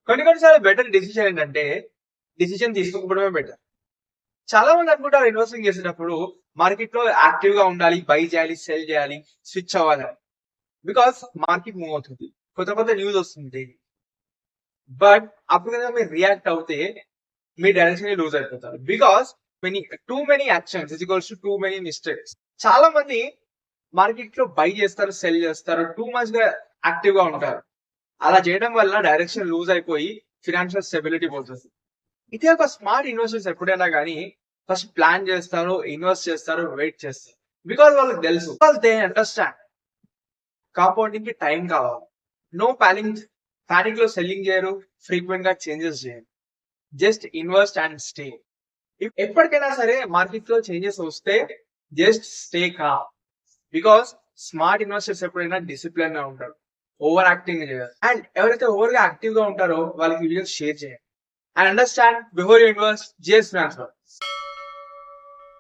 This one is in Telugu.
కొన్నిసార్లు బెటర్ డిసిషన్ ఏంటంటే, డిసిషన్ తీసుకోకపోవడమే బెటర్. చాలా మంది అనుకుంటారు ఇన్వెస్టింగ్ చేసేటప్పుడు మార్కెట్ లో యాక్టివ్ గా ఉండాలి, బై చేయాలి, సెల్ చేయాలి, స్విచ్ అవ్వాలి. బికాస్ మార్కెట్ మూవ్ అవుతుంది, కొత్త న్యూస్ వస్తుంది. బట్ అప్పుడు కనుక మీరు రియాక్ట్ అవుతే మీ డైరెక్షన్ లూజ్ అయిపోతారు. Because too many actions is equals to too many mistakes. చాలా మంది మార్కెట్ లో బై చేస్తారు, సెల్ చేస్తారు, టూ మచ్ గా యాక్టివ్ గా ఉంటారు. అలా చేయడం వల్ల డైరెక్షన్ లూజ్ అయిపోయి ఫినాన్షియల్ స్టెబిలిటీ పోతుంది. ఇదే ఒక స్మార్ట్ ఇన్వెస్టర్స్ ఎప్పుడైనా కానీ ఫస్ట్ ప్లాన్ చేస్తారు, ఇన్వెస్ట్ చేస్తారు, వెయిట్ చేస్తారు. బికాస్ వాళ్ళకి తెలుసు, బికాస్ దే అండర్స్టాండ్ కాంపౌండింగ్ కి టైం కావాలి. నో ప్యానిక్ లో సెల్లింగ్ చేయరు, ఫ్రీక్వెంట్ గా చేంజెస్ చేయరు. Just invest and stay. ఎప్పటికైనా సరే మార్కెట్ లో చేంజెస్ వస్తే just stay calm. Because smart investors ఎప్పుడైనా డిసిప్లిన్ గా ఉంటారు, ఓవర్ యాక్టింగ్ చేయరు. అండ్ ఎవరైతే ఓవర్ గా యాక్టివ్ గా ఉంటారో వాళ్ళకి వీడియోస్ షేర్ చేయండి. And understand before you invest, just transfer.